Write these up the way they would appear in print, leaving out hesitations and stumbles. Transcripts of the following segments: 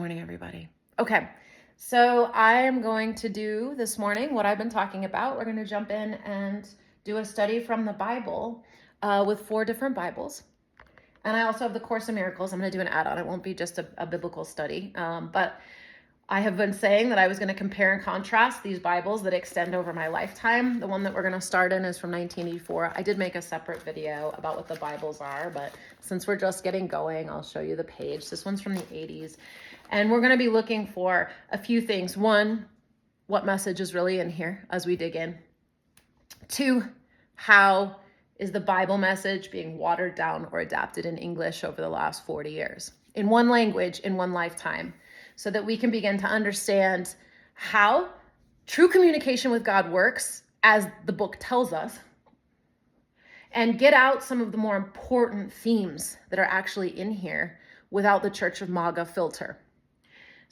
Morning, everybody. Okay, so I am going to do this morning what I've been talking about. We're going to jump in and do a study from the Bible with 4 different Bibles. And I also have the Course in Miracles. I'm going to do an add-on. It won't be just a biblical study, but I have been saying that I was going to compare and contrast these Bibles that extend over my lifetime. The one that we're going to start in is from 1984. I did make a separate video about what the Bibles are, but since we're just getting going, I'll show you the page. This one's from the 80s. And we're going to be looking for a few things. 1, what message is really in here as we dig in. 2, how is the Bible message being watered down or adapted in English over the last 40 years? In one language, in one lifetime, so that we can begin to understand how true communication with God works, as the book tells us, and get out some of the more important themes that are actually in here without the Church of MAGA filter.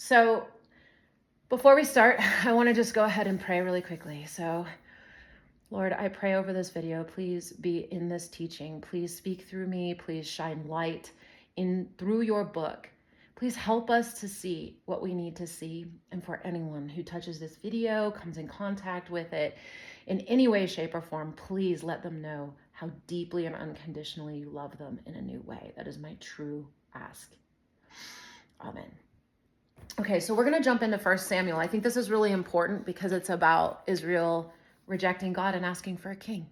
So before we start, I want to just go ahead and pray really quickly. So Lord, I pray over this video. Please be in this teaching. Please speak through me. Please shine light through your book. Please help us to see what we need to see. And for anyone who touches this video, comes in contact with it in any way, shape, or form, please let them know how deeply and unconditionally you love them in a new way. That is my true ask. Amen. Okay, so we're going to jump into 1 Samuel. I think this is really important because it's about Israel rejecting God and asking for a king,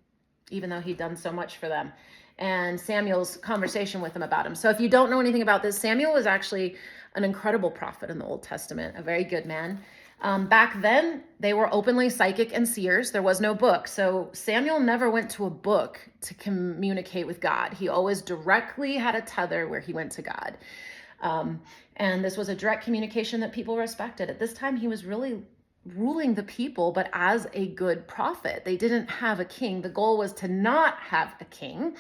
even though he'd done so much for them, and Samuel's conversation with them about him. So if you don't know anything about this, Samuel was actually an incredible prophet in the Old Testament, a very good man. Back then, they were openly psychic and seers. There was no book. So Samuel never went to a book to communicate with God. He always directly had a tether where he went to God. And this was a direct communication that people respected. At this time, he was really ruling the people, but as a good prophet. They didn't have a king. The goal was to not have a king.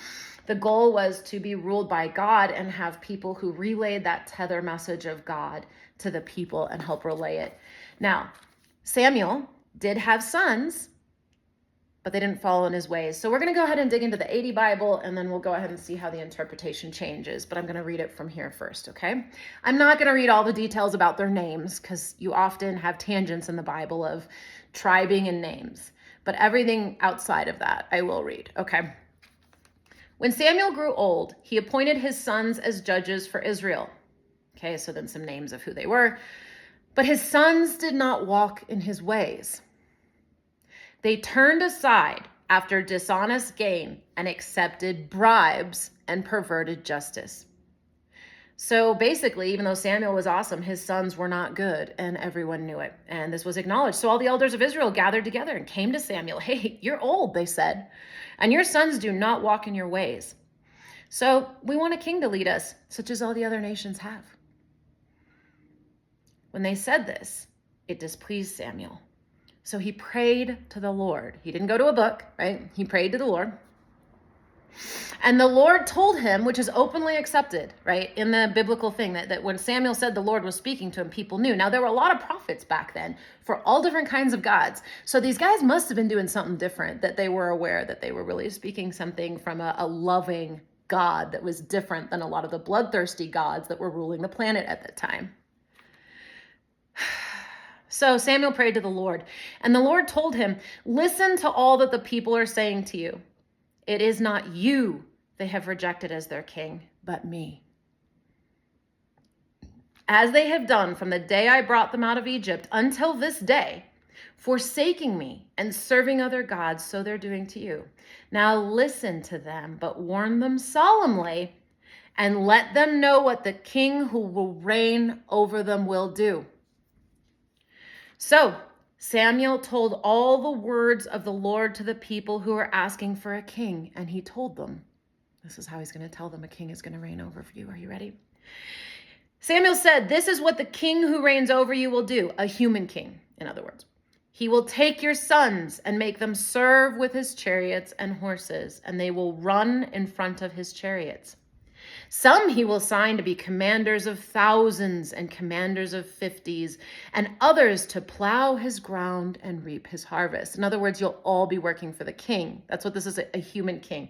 The goal was to be ruled by God and have people who relayed that tether message of God to the people and help relay it. Now, Samuel did have sons, but they didn't follow in his ways. So we're going to go ahead and dig into the 80 Bible, and then we'll go ahead and see how the interpretation changes. But I'm going to read it from here first, okay? I'm not going to read all the details about their names because you often have tangents in the Bible of tribing and names. But everything outside of that, I will read, okay? When Samuel grew old, he appointed his sons as judges for Israel. Okay, so then some names of who they were. But his sons did not walk in his ways. They turned aside after dishonest gain and accepted bribes and perverted justice. So basically, even though Samuel was awesome, his sons were not good, and everyone knew it. And this was acknowledged. So all the elders of Israel gathered together and came to Samuel. Hey, you're old, they said, and your sons do not walk in your ways. So we want a king to lead us, such as all the other nations have. When they said this, it displeased Samuel. So he prayed to the Lord. He didn't go to a book, right? He prayed to the Lord. And the Lord told him, which is openly accepted, right? In the biblical thing, that when Samuel said the Lord was speaking to him, people knew. Now, there were a lot of prophets back then for all different kinds of gods. So these guys must have been doing something different, that they were aware that they were really speaking something from a loving God that was different than a lot of the bloodthirsty gods that were ruling the planet at that time. So Samuel prayed to the Lord, and the Lord told him, listen to all that the people are saying to you. It is not you they have rejected as their king, but me. As they have done from the day I brought them out of Egypt until this day, forsaking me and serving other gods, so they're doing to you. Now listen to them, but warn them solemnly, and let them know what the king who will reign over them will do. So Samuel told all the words of the Lord to the people who were asking for a king, and he told them, this is how he's going to tell them a king is going to reign over you. Are you ready? Samuel said, this is what the king who reigns over you will do, a human king, in other words. He will take your sons and make them serve with his chariots and horses, and they will run in front of his chariots. Some he will assign to be commanders of thousands and commanders of 50s, and others to plow his ground and reap his harvest. In other words, you'll all be working for the king. That's what this is, a human king.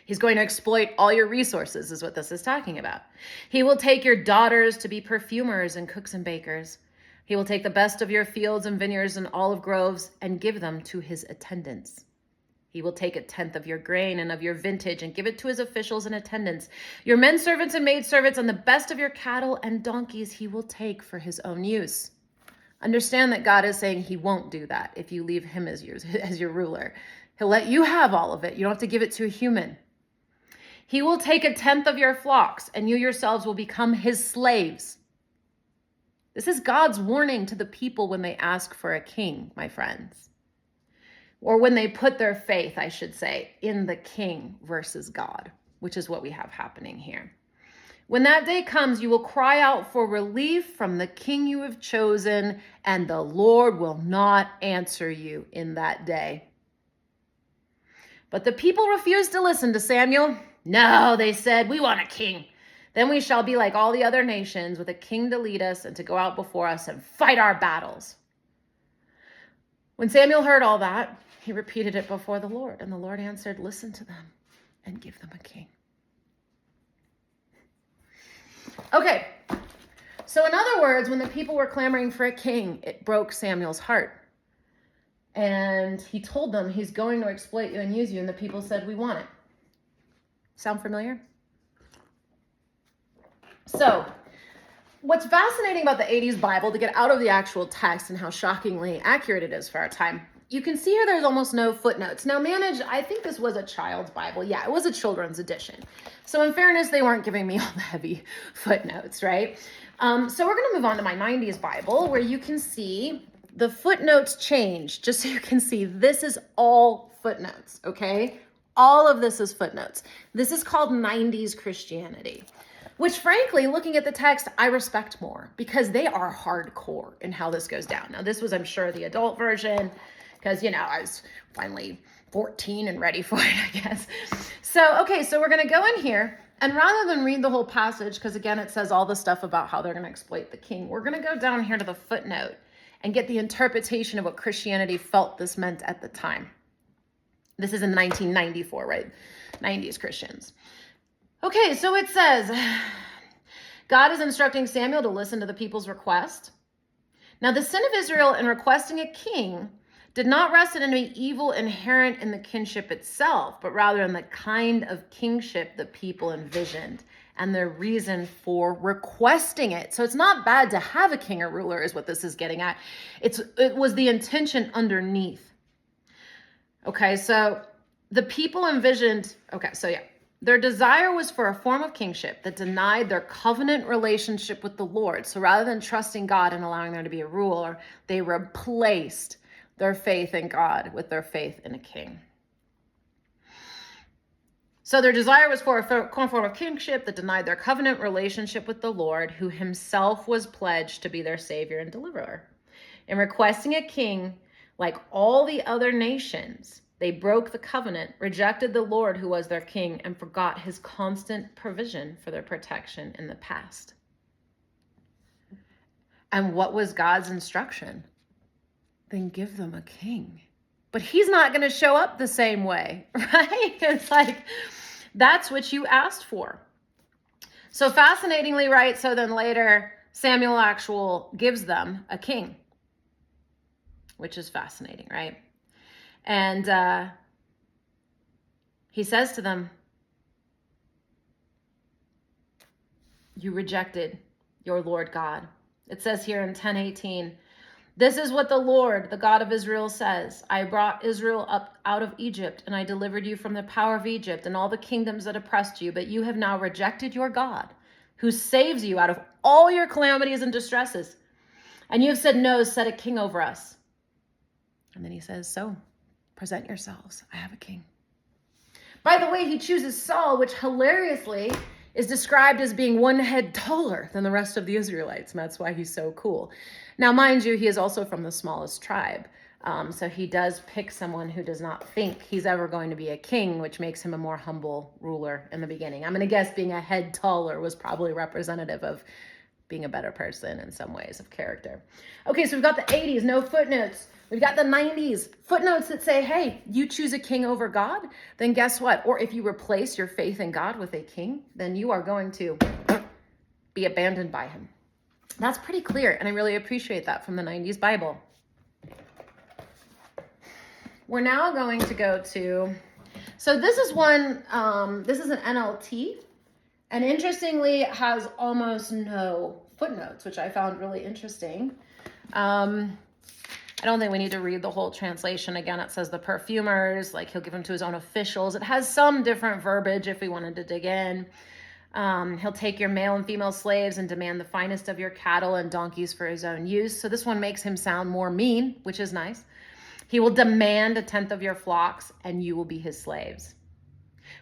He's going to exploit all your resources, is what this is talking about. He will take your daughters to be perfumers and cooks and bakers. He will take the best of your fields and vineyards and olive groves and give them to his attendants. He will take a tenth of your grain and of your vintage and give it to his officials and attendants. Your men servants and maid servants and the best of your cattle and donkeys he will take for his own use. Understand that God is saying he won't do that if you leave him as your ruler. He'll let you have all of it. You don't have to give it to a human. He will take a tenth of your flocks, and you yourselves will become his slaves. This is God's warning to the people when they ask for a king, my friends. Or when they put their faith, I should say, in the king versus God, which is what we have happening here. When that day comes, you will cry out for relief from the king you have chosen, and the Lord will not answer you in that day. But the people refused to listen to Samuel. No, they said, we want a king. Then we shall be like all the other nations, with a king to lead us and to go out before us and fight our battles. When Samuel heard all that, he repeated it before the Lord, and the Lord answered, listen to them and give them a king. Okay, so in other words, when the people were clamoring for a king, it broke Samuel's heart. And he told them he's going to exploit you and use you, and the people said, we want it. Sound familiar? So, what's fascinating about the 80s Bible, to get out of the actual text and how shockingly accurate it is for our time, you can see here there's almost no footnotes. Now, I think this was a child's Bible. Yeah, it was a children's edition. So in fairness, they weren't giving me all the heavy footnotes, right? So we're going to move on to my 90s Bible, where you can see the footnotes change, just so you can see this is all footnotes, okay? All of this is footnotes. This is called 90s Christianity, which frankly, looking at the text, I respect more because they are hardcore in how this goes down. Now, this was, I'm sure, the adult version because, I was finally 14 and ready for it, I guess. So, okay, so we're going to go in here, and rather than read the whole passage, because again, it says all the stuff about how they're going to exploit the king, we're going to go down here to the footnote and get the interpretation of what Christianity felt this meant at the time. This is in 1994, right? 90s Christians. Okay, so it says, God is instructing Samuel to listen to the people's request. Now, the sin of Israel in requesting a king did not rest in any evil inherent in the kinship itself, but rather in the kind of kingship the people envisioned and their reason for requesting it. So it's not bad to have a king or ruler is what this is getting at. It was the intention underneath. Okay, so the people envisioned, their desire was for a form of kingship that denied their covenant relationship with the Lord. So rather than trusting God and allowing there to be a ruler, they replaced their faith in God with their faith in a king. So their desire was for a form of kingship that denied their covenant relationship with the Lord, who himself was pledged to be their savior and deliverer. In requesting a king, like all the other nations, they broke the covenant, rejected the Lord who was their king, and forgot his constant provision for their protection in the past. And what was God's instruction? Then give them a king. But he's not going to show up the same way, right? It's like, that's what you asked for. So fascinatingly, right? So then later, Samuel gives them a king, which is fascinating, right? And he says to them, you rejected your Lord God. It says here in 10:18, this is what the Lord, the God of Israel, says. I brought Israel up out of Egypt, and I delivered you from the power of Egypt and all the kingdoms that oppressed you. But you have now rejected your God, who saves you out of all your calamities and distresses. And you have said, no, set a king over us. And then he says, so present yourselves. I have a king. By the way, he chooses Saul, which hilariously is described as being one head taller than the rest of the Israelites. And that's why he's so cool. Now, mind you, he is also from the smallest tribe. So he does pick someone who does not think he's ever going to be a king, which makes him a more humble ruler in the beginning. I'm going to guess being a head taller was probably representative of being a better person in some ways of character. Okay, so we've got the 80s, no footnotes. We've got the 90s, footnotes that say, hey, you choose a king over God, then guess what? Or if you replace your faith in God with a king, then you are going to be abandoned by him. That's pretty clear, and I really appreciate that from the 90s Bible. We're now going to go to, so this is one, this is an NLT, and interestingly, it has almost no footnotes, which I found really interesting. I don't think we need to read the whole translation. Again, it says the perfumers, like he'll give them to his own officials. It has some different verbiage if we wanted to dig in. He'll take your male and female slaves and demand the finest of your cattle and donkeys for his own use. So this one makes him sound more mean, which is nice. He will demand 1/10 of your flocks, and you will be his slaves.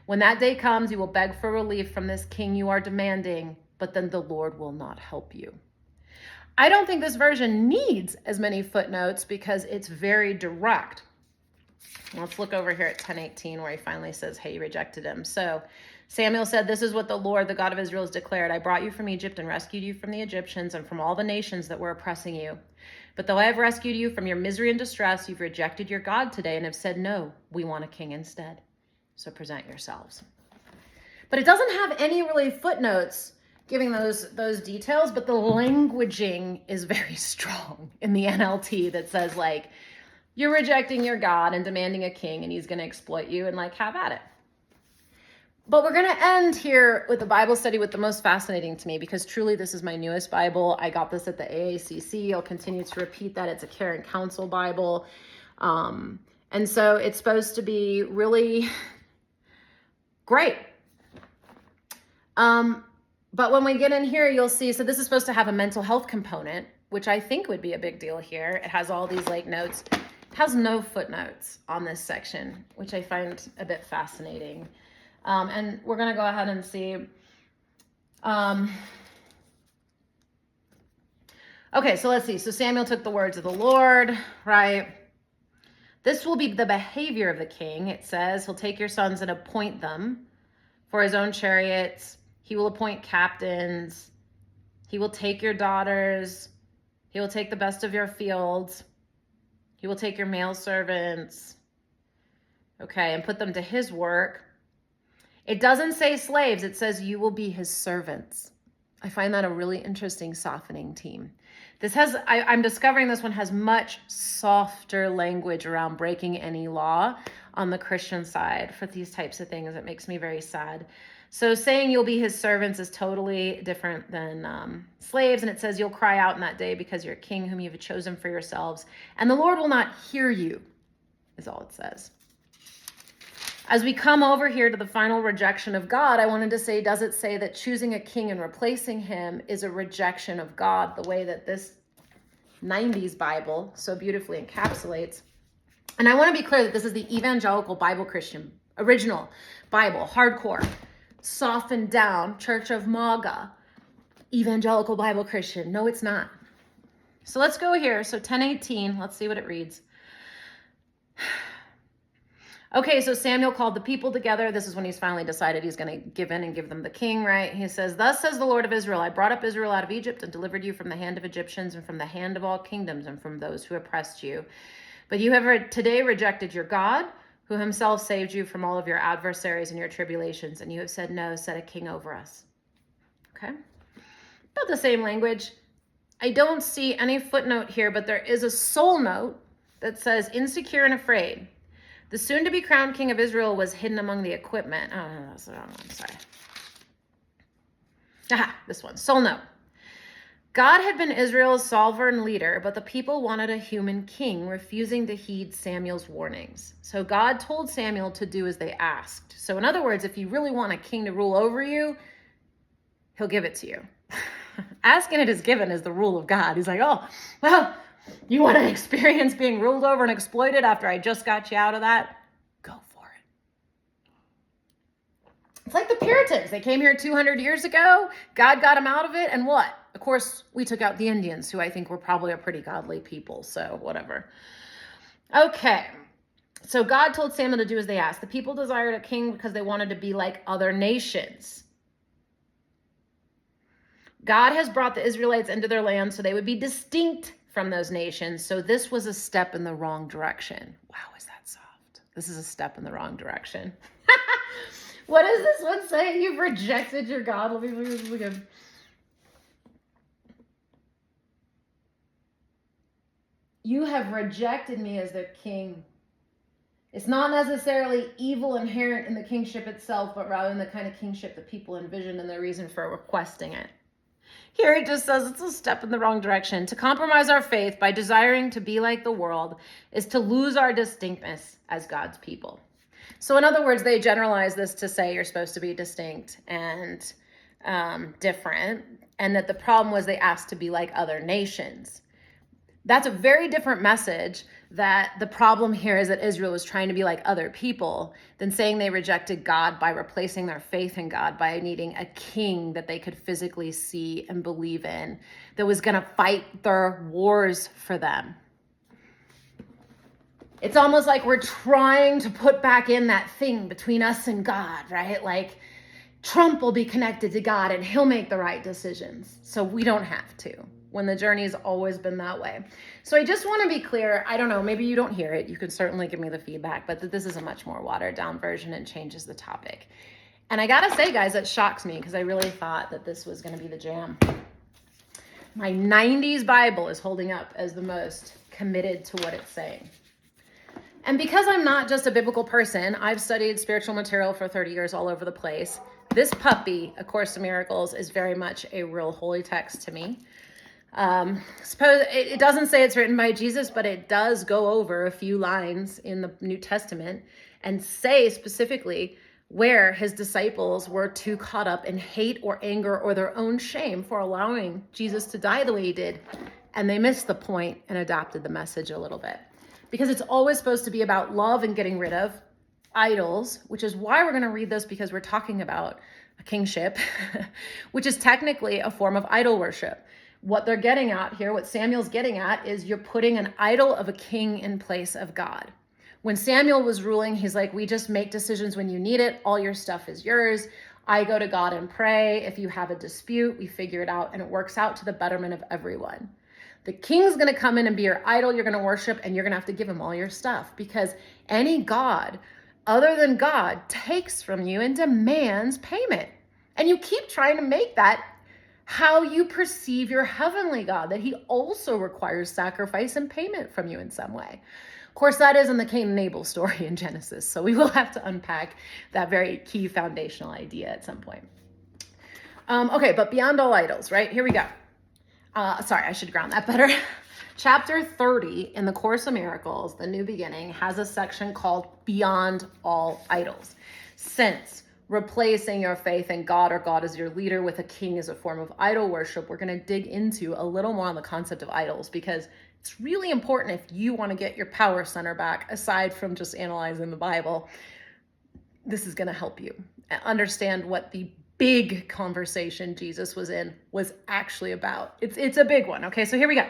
When that day comes, you will beg for relief from this king you are demanding, but then the Lord will not help you. I don't think this version needs as many footnotes because it's very direct. Let's look over here at 10:18 where he finally says, hey, you rejected him. So Samuel said, this is what the Lord, the God of Israel, has declared. I brought you from Egypt and rescued you from the Egyptians and from all the nations that were oppressing you. But though I have rescued you from your misery and distress, you've rejected your God today and have said, no, we want a king instead. So present yourselves. But it doesn't have any really footnotes giving those details, but the languaging is very strong in the NLT that says, like, you're rejecting your God and demanding a king, and he's going to exploit you, and like, have at it. But we're going to end here with the Bible study with the most fascinating to me, because truly this is my newest Bible. I got this at the AACC. I'll continue to repeat that. It's a Care and Counsel Bible. And so it's supposed to be really great. But when we get in here, you'll see, so this is supposed to have a mental health component, which I think would be a big deal here. It has all these like notes. It has no footnotes on this section, which I find a bit fascinating. And we're going to go ahead and see. Okay, so let's see. So Samuel took the words of the Lord, right? This will be the behavior of the king. It says he'll take your sons and appoint them for his own chariots. He will appoint captains. He will take your daughters. He will take the best of your fields. He will take your male servants. Okay, and put them to his work. It doesn't say slaves. It says you will be his servants. I find that a really interesting softening theme. This has, I'm discovering this one has much softer language around breaking any law on the Christian side for these types of things. It makes me very sad. So saying you'll be his servants is totally different than slaves. And it says you'll cry out in that day because you're a king whom you've chosen for yourselves. And the Lord will not hear you, is all it says. As we come over here to the final rejection of God, I wanted to say, does it say that choosing a king and replacing him is a rejection of God, the way that this 90s Bible so beautifully encapsulates? And I want to be clear that this is the Evangelical Bible Christian, original Bible, hardcore, softened down, Church of MAGA, Evangelical Bible Christian. No, it's not. So let's go here. So 10:18, let's see what it reads. Okay, so Samuel called the people together. This is when he's finally decided he's going to give in and give them the king, right? He says, thus says the Lord of Israel, I brought up Israel out of Egypt and delivered you from the hand of Egyptians and from the hand of all kingdoms and from those who oppressed you. But you have today rejected your God, who himself saved you from all of your adversaries and your tribulations. And you have said, no, set a king over us. Okay? About the same language. I don't see any footnote here, but there is a soul note that says, insecure and afraid. The soon-to-be crowned king of Israel was hidden among the equipment. Oh, no, that's the wrong one. Sorry. Aha, this one. Soul note. God had been Israel's sovereign leader, but the people wanted a human king, refusing to heed Samuel's warnings. So God told Samuel to do as they asked. So in other words, if you really want a king to rule over you, he'll give it to you. Asking it is given is the rule of God. He's like, oh, well, you want to experience being ruled over and exploited after I just got you out of that? Go for it. It's like the Puritans. They came here 200 years ago. God got them out of it. And what? Of course, we took out the Indians, who I think were probably a pretty godly people. So whatever. Okay. So God told Samuel to do as they asked. The people desired a king because they wanted to be like other nations. God has brought the Israelites into their land so they would be distinct from those nations. So this was a step in the wrong direction. Wow, is that soft? This is a step in the wrong direction. What does this one say? You've rejected your God. Let me look at. You have rejected me as their king. It's not necessarily evil inherent in the kingship itself, but rather in the kind of kingship that people envision and their reason for requesting it. Here it just says it's a step in the wrong direction. To compromise our faith by desiring to be like the world is to lose our distinctness as God's people. So in other words, they generalize this to say you're supposed to be distinct and different, and that the problem was they asked to be like other nations. That's a very different message, that the problem here is that Israel was trying to be like other people, than saying they rejected God by replacing their faith in God by needing a king that they could physically see and believe in, that was going to fight their wars for them. It's almost like we're trying to put back in that thing between us and God, right? Like Trump will be connected to God and he'll make the right decisions. So we don't have to, when the journey has always been that way. So I just want to be clear. I don't know, maybe you don't hear it. You can certainly give me the feedback, but this is a much more watered down version and changes the topic. And I got to say, guys, it shocks me because I really thought that this was going to be the jam. My 90s Bible is holding up as the most committed to what it's saying. And because I'm not just a biblical person, I've studied spiritual material for 30 years all over the place. This puppy, A Course in Miracles, is very much a real holy text to me. Suppose it doesn't say it's written by Jesus, but it does go over a few lines in the New Testament and say specifically where his disciples were too caught up in hate or anger or their own shame for allowing Jesus to die the way he did. And they missed the point and adopted the message a little bit. Because it's always supposed to be about love and getting rid of idols, which is why we're going to read this, because we're talking about a kingship, which is technically a form of idol worship. What they're getting at here, what Samuel's getting at, is you're putting an idol of a king in place of God. When Samuel was ruling, he's like, we just make decisions when you need it. All your stuff is yours. I go to God and pray. If you have a dispute, we figure it out, and it works out to the betterment of everyone. The king's going to come in and be your idol you're going to worship, and you're going to have to give him all your stuff, because any God other than God takes from you and demands payment. And you keep trying to make that how you perceive your heavenly God, that he also requires sacrifice and payment from you in some way. Of course, that isn't the Cain and Abel story in Genesis, so we will have to unpack that very key foundational idea at some point. Okay, but beyond all idols, right? Here we go. Sorry, I should ground that better. Chapter 30 in the Course of Miracles, the New Beginning, has a section called Beyond All Idols. Since replacing your faith in God or God as your leader with a king is a form of idol worship, we're going to dig into a little more on the concept of idols, because it's really important if you want to get your power center back, aside from just analyzing the Bible. This is going to help you understand what the big conversation Jesus was in was actually about. It's a big one. Okay, so here we go.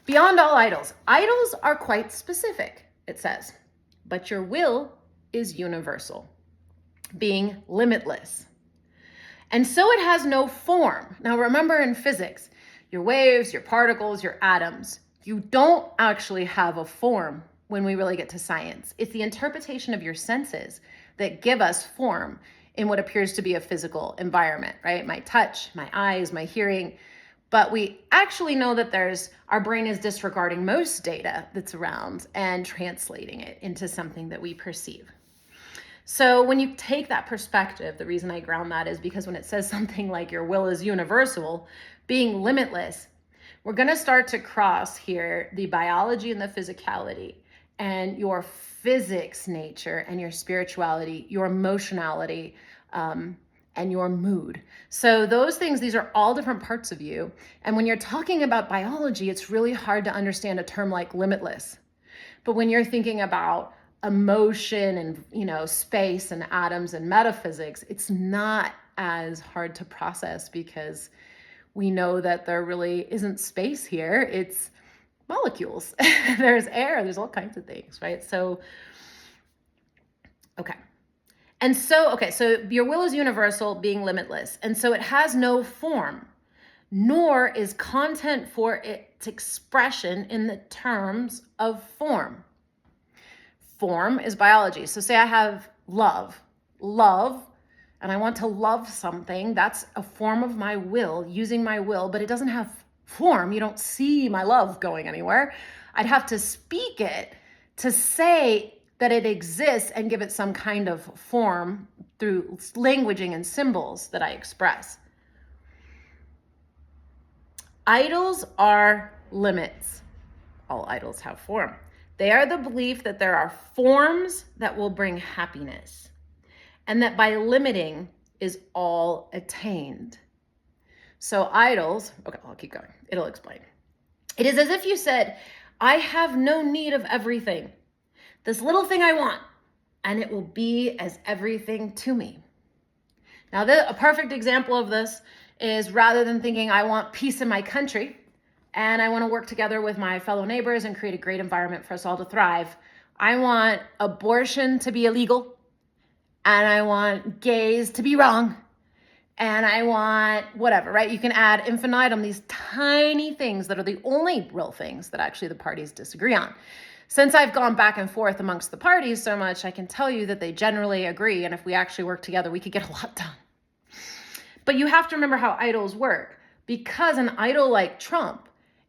Beyond all idols. Idols are quite specific, it says, but your will is universal, being limitless. And so it has no form. Now remember, in physics, your waves, your particles, your atoms, you don't actually have a form when we really get to science. It's the interpretation of your senses that give us form in what appears to be a physical environment, right? My touch, my eyes, my hearing. But we actually know that our brain is disregarding most data that's around and translating it into something that we perceive. So when you take that perspective, the reason I ground that is because when it says something like your will is universal, being limitless, we're going to start to cross here the biology and the physicality, and your physics nature and your spirituality, your emotionality, and your mood. So those things, these are all different parts of you. And when you're talking about biology, it's really hard to understand a term like limitless. But when you're thinking about emotion and, space and atoms and metaphysics, it's not as hard to process, because we know that there really isn't space here. It's molecules. There's air, there's all kinds of things, right? So, okay. And so, so your will is universal, being limitless. And so it has no form. nor is content for its expression in the terms of form. Form is biology. So say I have love, and I want to love something. That's a form of my will, using my will, but it doesn't have form. You don't see my love going anywhere. I'd have to speak it to say that it exists and give it some kind of form through languaging and symbols that I express. Idols are limits. All idols have form. They are the belief that there are forms that will bring happiness, and that by limiting is all attained. So idols, okay, I'll keep going. It'll explain. It is as if you said, I have no need of everything. This little thing I want, and it will be as everything to me. Now, a perfect example of this is rather than thinking I want peace in my country and I want to work together with my fellow neighbors and create a great environment for us all to thrive, I want abortion to be illegal, and I want gays to be wrong, and I want whatever, right? You can ad infinitum these tiny things that are the only real things that actually the parties disagree on. Since I've gone back and forth amongst the parties so much, I can tell you that they generally agree, and if we actually work together, we could get a lot done. But you have to remember how idols work, because an idol like Trump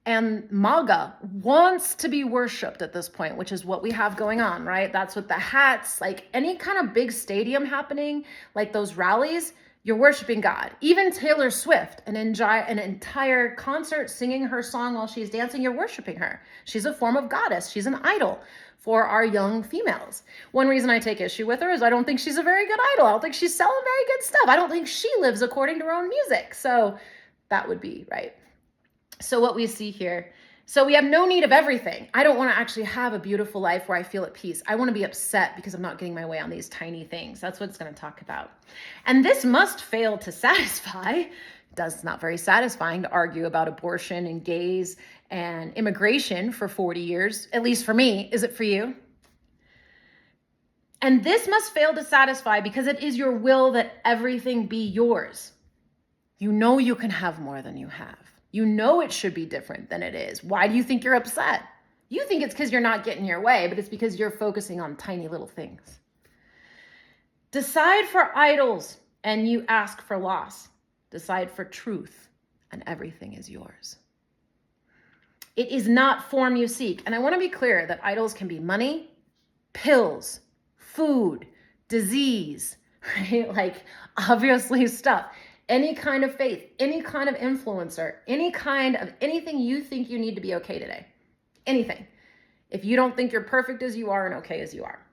and MAGA wants to be worshipped at this point, which is what we have going on, right? That's what the hats, like any kind of big stadium happening, like those rallies, you're worshiping God. Even Taylor Swift, an entire concert singing her song while she's dancing, you're worshiping her. She's a form of goddess. She's an idol for our young females. One reason I take issue with her is I don't think she's a very good idol. I don't think she's selling very good stuff. I don't think she lives according to her own music. So that would be right. So what we see here, so we have no need of everything. I don't want to actually have a beautiful life where I feel at peace. I want to be upset because I'm not getting my way on these tiny things. That's what it's going to talk about. And this must fail to satisfy. It's not very satisfying to argue about abortion and gays and immigration for 40 years, at least for me. Is it for you? And this must fail to satisfy because it is your will that everything be yours. You know you can have more than you have. You know it should be different than it is. Why do you think you're upset? You think it's because you're not getting your way, but it's because you're focusing on tiny little things. Decide for idols and you ask for loss. Decide for truth and everything is yours. It is not form you seek. And I want to be clear that idols can be money, pills, food, disease, right? Like obviously stuff. Any kind of faith, any kind of influencer, any kind of anything you think you need to be okay today. Anything. If you don't think you're perfect as you are and okay as you are.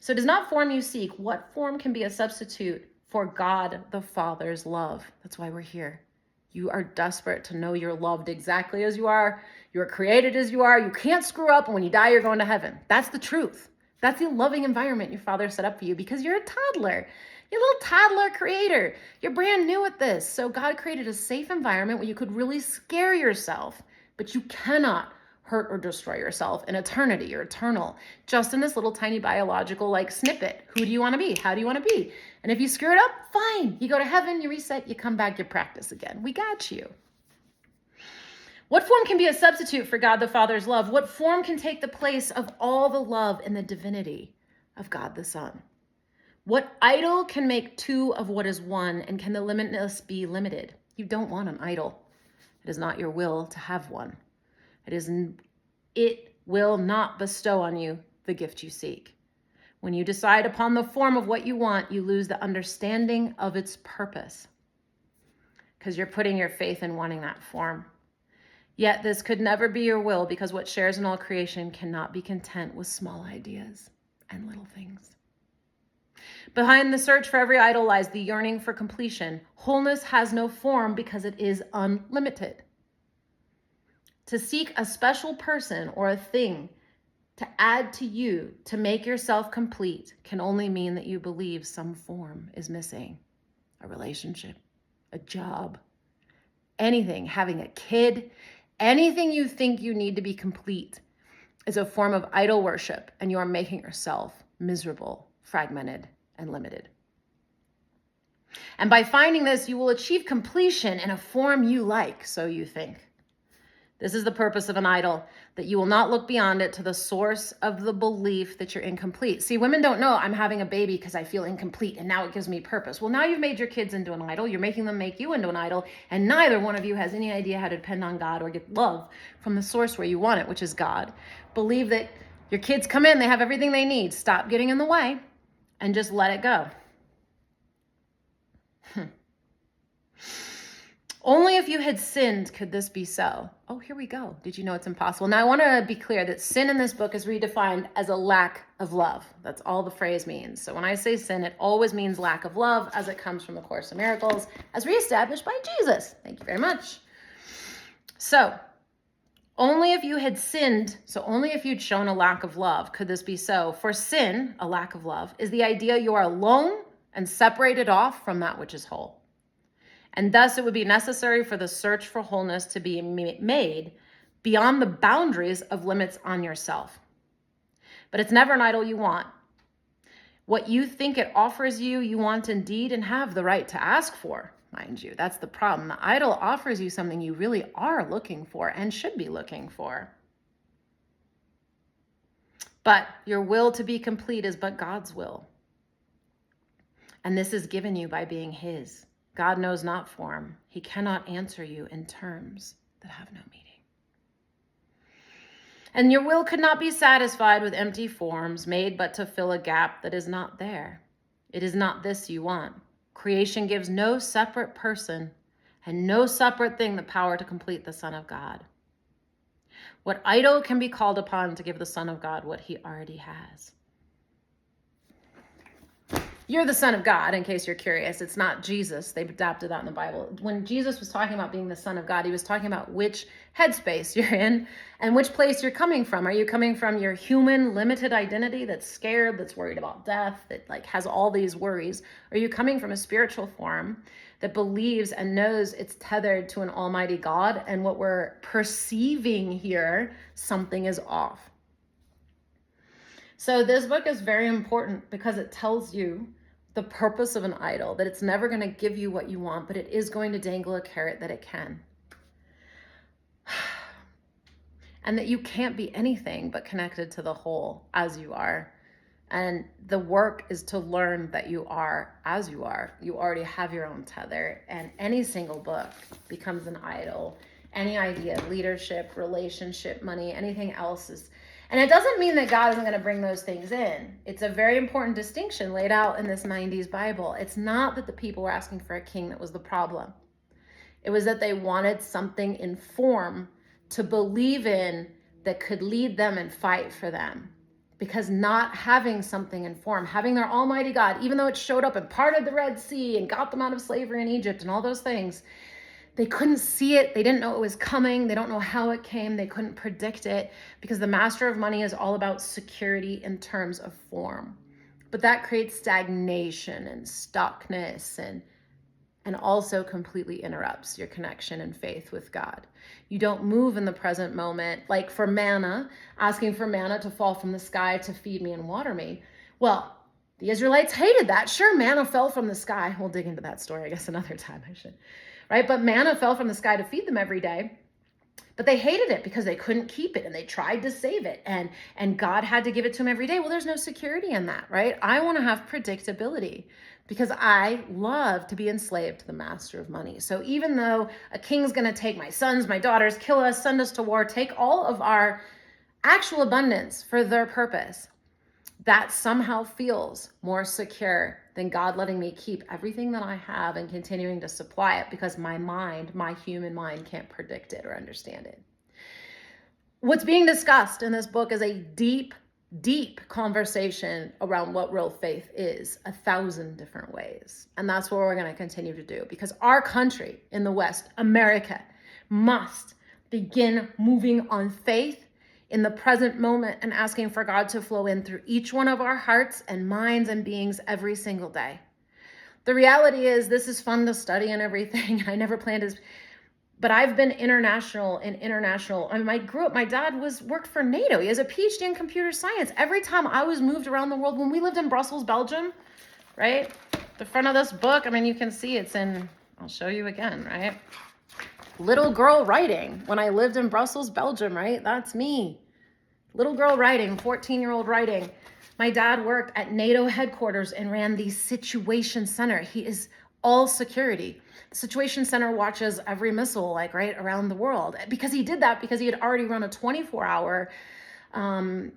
So it is not form you seek. What form can be a substitute for God the Father's love? That's why we're here. You are desperate to know you're loved exactly as you are. You're created as you are. You can't screw up. And when you die, you're going to heaven. That's the truth. That's the loving environment your Father set up for you because you're a toddler. You're a little toddler creator. You're brand new at this. So God created a safe environment where you could really scare yourself, but you cannot hurt or destroy yourself in eternity. You're eternal. Just in this little tiny biological like snippet. Who do you want to be? How do you want to be? And if you screw it up, fine. You go to heaven, you reset, you come back, you practice again. We got you. What form can be a substitute for God the Father's love? What form can take the place of all the love and the divinity of God the Son? What idol can make two of what is one, and can the limitless be limited? You don't want an idol. It is not your will to have one. It will not bestow on you the gift you seek. When you decide upon the form of what you want, you lose the understanding of its purpose because you're putting your faith in wanting that form. Yet this could never be your will because what shares in all creation cannot be content with small ideas and little things. Behind the search for every idol lies the yearning for completion. Wholeness has no form because it is unlimited. To seek a special person or a thing to add to you to make yourself complete can only mean that you believe some form is missing. A relationship, a job, anything, having a kid, anything you think you need to be complete is a form of idol worship, and you are making yourself miserable, fragmented, and limited. And by finding this, you will achieve completion in a form you like, so you think. This is the purpose of an idol, that you will not look beyond it to the source of the belief that you're incomplete. See, women don't know I'm having a baby because I feel incomplete and now it gives me purpose. Well, now you've made your kids into an idol. You're making them make you into an idol. And neither one of you has any idea how to depend on God or get love from the source where you want it, which is God. Believe that your kids come in, they have everything they need. Stop getting in the way and just let it go. Only if you had sinned could this be so. Oh, here we go. Did you know it's impossible? Now, I want to be clear that sin in this book is redefined as a lack of love. That's all the phrase means. So when I say sin, it always means lack of love, as it comes from the Course of Miracles, as reestablished by Jesus. Thank you very much. So, only if you had sinned, so only if you'd shown a lack of love, could this be so. For sin, a lack of love, is the idea you are alone and separated off from that which is whole. And thus it would be necessary for the search for wholeness to be made beyond the boundaries of limits on yourself. But it's never an idol you want. What you think it offers you, you want indeed and have the right to ask for, mind you. That's the problem. The idol offers you something you really are looking for and should be looking for. But your will to be complete is but God's will. And this is given you by being his. God knows not form. He cannot answer you in terms that have no meaning. And your will could not be satisfied with empty forms made but to fill a gap that is not there. It is not this you want. Creation gives no separate person and no separate thing the power to complete the Son of God. What idol can be called upon to give the Son of God what he already has? You're the Son of God, in case you're curious. It's not Jesus. They've adapted that in the Bible. When Jesus was talking about being the Son of God, he was talking about which headspace you're in and which place you're coming from. Are you coming from your human, limited identity that's scared, that's worried about death, that has all these worries? Or are you coming from a spiritual form that believes and knows it's tethered to an almighty God, and what we're perceiving here, something is off? So this book is very important because it tells you the purpose of an idol, that it's never going to give you what you want, but it is going to dangle a carrot that it can. And that you can't be anything but connected to the whole as you are. And the work is to learn that you are as you are. You already have your own tether, and any single book becomes an idol. Any idea of leadership, relationship, money, anything else is. And it doesn't mean that God isn't going to bring those things in. It's a very important distinction laid out in this 90s Bible. It's not that the people were asking for a king that was the problem. It was that they wanted something in form to believe in that could lead them and fight for them. Because not having something in form, having their almighty God, even though it showed up and parted the Red Sea and got them out of slavery in Egypt and all those things, they couldn't see it. They didn't know it was coming. They don't know how it came. They couldn't predict it, because the master of money is all about security in terms of form. But that creates stagnation and stuckness, and also completely interrupts your connection and faith with God. You don't move in the present moment, like for manna, asking for manna to fall from the sky to feed me and water me. Well, the Israelites hated that. Sure, manna fell from the sky. We'll dig into that story, I guess, another time. I should. Right? But manna fell from the sky to feed them every day. But they hated it because they couldn't keep it, and they tried to save it, and God had to give it to them every day. Well, there's no security in that, right? I want to have predictability because I love to be enslaved to the master of money. So even though a king's going to take my sons, my daughters, kill us, send us to war, take all of our actual abundance for their purpose, that somehow feels more secure than God letting me keep everything that I have and continuing to supply it, because my mind, my human mind, can't predict it or understand it. What's being discussed in this book is a deep, deep conversation around what real faith is, 1,000 different ways. And that's what we're going to continue to do, because our country in the West, America, must begin moving on faith in the present moment and asking for God to flow in through each one of our hearts and minds and beings every single day. The reality is, this is fun to study and everything. I never planned to, but I've been international. I mean, my dad worked for NATO. He has a PhD in computer science. Every time I was moved around the world, when we lived in Brussels, Belgium, right? the front of this book, I mean, you can see it's in, I'll show you again, right? Little girl writing. When I lived in Brussels, Belgium, right? That's me. Little girl writing, 14-year-old writing. My dad worked at NATO headquarters and ran the Situation Center. He is all security. The Situation Center watches every missile, like right around the world. Because he did that because he had already run a 24-hour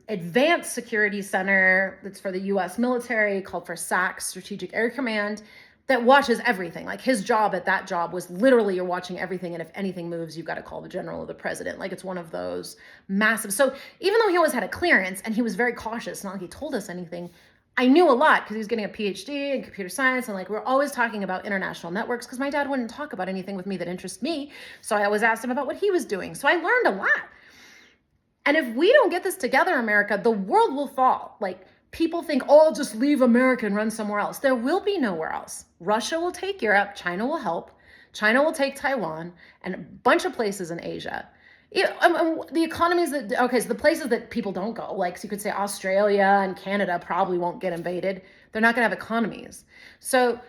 advanced security center that's for the US military called for SAC, Strategic Air Command, that watches everything. Like his job at that job was literally you're watching everything. And if anything moves, you've got to call the general or the president. Like it's one of those massive. So even though he always had a clearance and he was very cautious, not like he told us anything, I knew a lot because he was getting a PhD in computer science. And like, we're always talking about international networks because my dad wouldn't talk about anything with me that interests me. So I always asked him about what he was doing. So I learned a lot. And if we don't get this together, America, the world will fall. Like people think, oh, I'll just leave America and run somewhere else. There will be nowhere else. Russia will take Europe. China will help. China will take Taiwan and a bunch of places in Asia. The economies that, okay, so the places that people don't go, like so you could say Australia and Canada probably won't get invaded. They're not going to have economies. So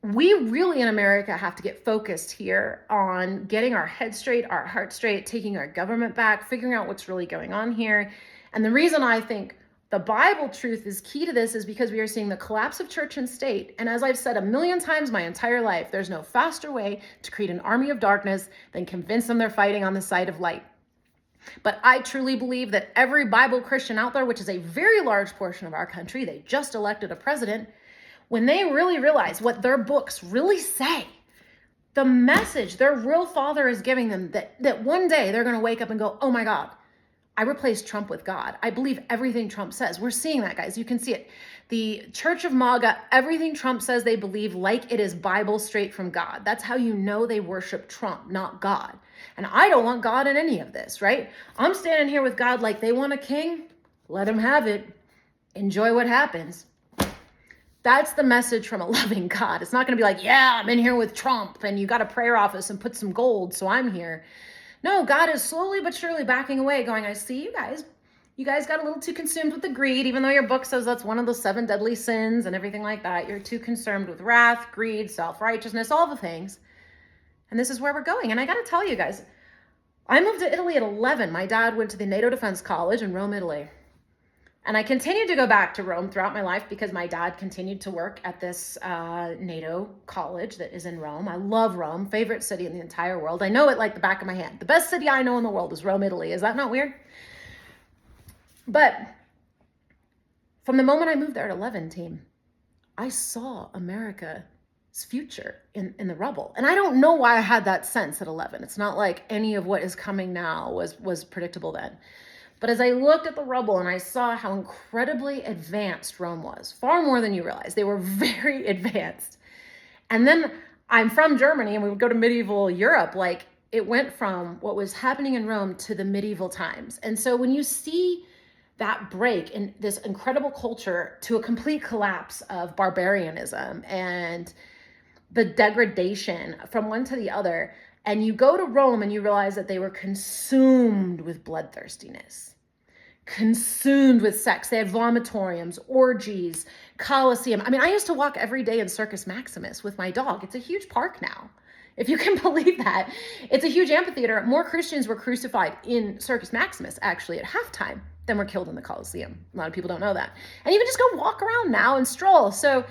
we really in America have to get focused here on getting our head straight, our heart straight, taking our government back, figuring out what's really going on here. And the reason I think the Bible truth is key to this is because we are seeing the collapse of church and state. And as I've said a million times my entire life, there's no faster way to create an army of darkness than convince them they're fighting on the side of light. But I truly believe that every Bible Christian out there, which is a very large portion of our country, they just elected a president, when they really realize what their books really say, the message their real father is giving them, that one day they're going to wake up and go, oh my God, I replaced Trump with God. I believe everything Trump says. We're seeing that, guys. You can see it. The Church of MAGA, everything Trump says they believe like it is Bible straight from God. That's how you know they worship Trump, not God. And I don't want God in any of this, right? I'm standing here with God like they want a king. Let them have it. Enjoy what happens. That's the message from a loving God. It's not going to be like, yeah, I'm in here with Trump and you got a prayer office and put some gold, so I'm here. No, God is slowly but surely backing away, going, I see you guys. You guys got a little too consumed with the greed, even though your book says that's one of the 7 deadly sins and everything like that. You're too concerned with wrath, greed, self-righteousness, all the things. And this is where we're going. And I got to tell you guys, I moved to Italy at 11. My dad went to the NATO Defense College in Rome, Italy. And I continued to go back to Rome throughout my life because my dad continued to work at this NATO college that is in Rome. I love Rome, favorite city in the entire world. I know it like the back of my hand. The best city I know in the world is Rome, Italy. Is that not weird? But from the moment I moved there at 11, team, I saw America's future in the rubble. And I don't know why I had that sense at 11. It's not like any of what is coming now was predictable then. But as I looked at the rubble and I saw how incredibly advanced Rome was, far more than you realize, they were very advanced. And then I'm from Germany and we would go to medieval Europe, like it went from what was happening in Rome to the medieval times. And so when you see that break in this incredible culture to a complete collapse of barbarianism and the degradation from one to the other, and you go to Rome and you realize that they were consumed with bloodthirstiness, consumed with sex. They had vomitoriums, orgies, Colosseum. I mean, I used to walk every day in Circus Maximus with my dog. It's a huge park now, if you can believe that. It's a huge amphitheater. More Christians were crucified in Circus Maximus, actually, at halftime than were killed in the Colosseum. A lot of people don't know that. And you can just go walk around now and stroll. So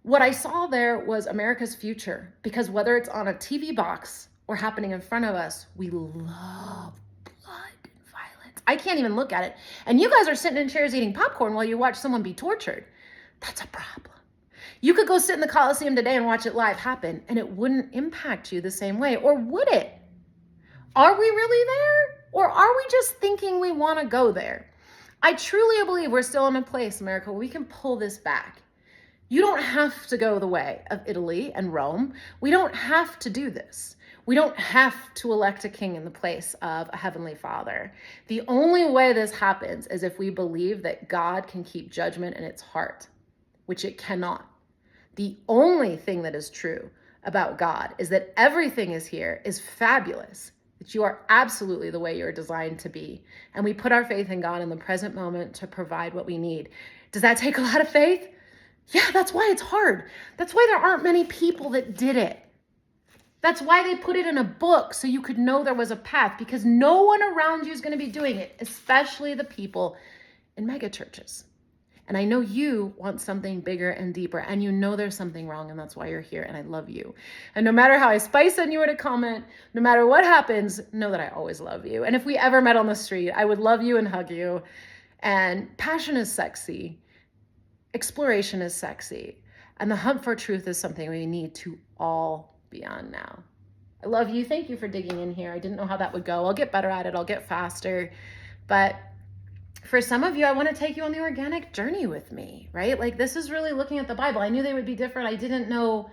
what I saw there was America's future, because whether it's on a TV box or happening in front of us, we love blood and violence. I can't even look at it. And you guys are sitting in chairs eating popcorn while you watch someone be tortured. That's a problem. You could go sit in the Coliseum today and watch it live happen, and it wouldn't impact you the same way. Or would it? Are we really there? Or are we just thinking we want to go there? I truly believe we're still in a place, America, where we can pull this back. You don't have to go the way of Italy and Rome. We don't have to do this. We don't have to elect a king in the place of a heavenly father. The only way this happens is if we believe that God can keep judgment in its heart, which it cannot. The only thing that is true about God is that everything is here, is fabulous, that you are absolutely the way you're designed to be. And we put our faith in God in the present moment to provide what we need. Does that take a lot of faith? Yeah, that's why it's hard. That's why there aren't many people that did it. That's why they put it in a book so you could know there was a path, because no one around you is going to be doing it, especially the people in mega churches. And I know you want something bigger and deeper, and you know there's something wrong, and that's why you're here, and I love you. And no matter how I spice on you in a comment, no matter what happens, know that I always love you. And if we ever met on the street, I would love you and hug you. And passion is sexy. Exploration is sexy. And the hunt for truth is something we need to all be on now. I love you. Thank you for digging in here. I didn't know how that would go. I'll get better at it. I'll get faster. But for some of you, I want to take you on the organic journey with me, right? Like, this is really looking at the Bible. I knew they would be different. I didn't know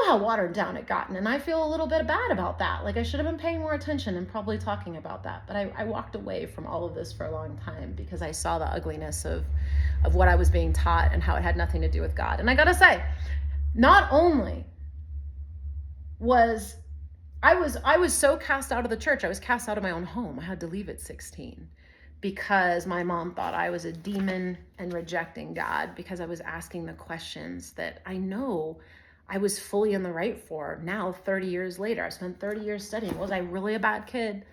how watered down it gotten. And I feel a little bit bad about that. Like, I should have been paying more attention and probably talking about that. But I walked away from all of this for a long time because I saw the ugliness of what I was being taught and how it had nothing to do with God. And I got to say, not only was I was so cast out of the church, I was cast out of my own home. I had to leave at 16 because my mom thought I was a demon and rejecting God because I was asking the questions that I know I was fully in the right for. Now, 30 years later, I spent 30 years studying. Was I really a bad kid?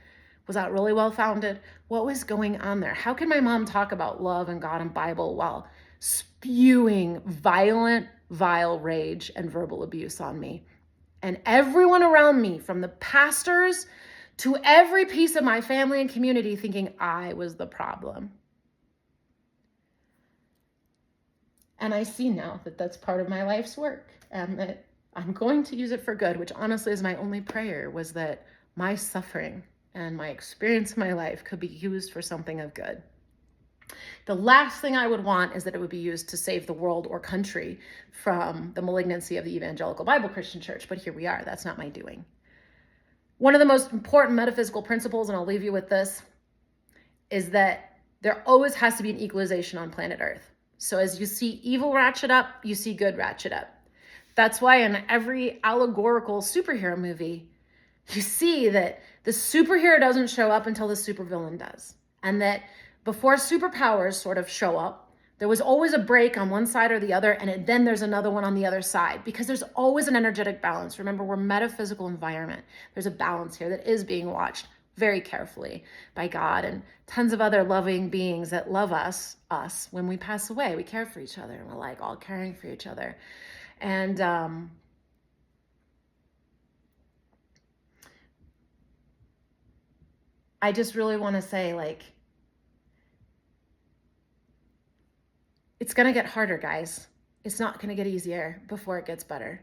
Was that really well-founded? What was going on there? How can my mom talk about love and God and Bible while spewing violent, vile rage and verbal abuse on me? And everyone around me, from the pastors to every piece of my family and community, thinking I was the problem. And I see now that that's part of my life's work and that I'm going to use it for good, which honestly is my only prayer, was that my suffering and my experience in my life could be used for something of good. The last thing I would want is that it would be used to save the world or country from the malignancy of the evangelical Bible Christian church, but here we are. That's not my doing. One of the most important metaphysical principles, and I'll leave you with this, is that there always has to be an equalization on planet Earth. So as you see evil ratchet up, you see good ratchet up. That's why in every allegorical superhero movie, you see that the superhero doesn't show up until the supervillain does. And that before superpowers sort of show up, there was always a break on one side or the other, and then there's another one on the other side, because there's always an energetic balance. Remember, we're metaphysical environment. There's a balance here that is being watched very carefully by God and tons of other loving beings that love us when we pass away. We care for each other, and we're like all caring for each other. And I just really want to say, like, it's going to get harder, guys. It's not going to get easier before it gets better,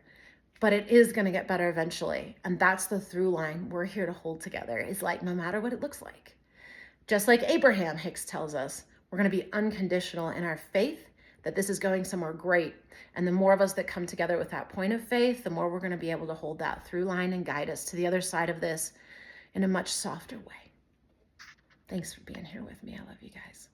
but it is going to get better eventually. And that's the through line we're here to hold together, is like, no matter what it looks like. Just like Abraham, Hicks tells us, we're going to be unconditional in our faith that this is going somewhere great. And the more of us that come together with that point of faith, the more we're going to be able to hold that through line and guide us to the other side of this in a much softer way. Thanks for being here with me. I love you guys.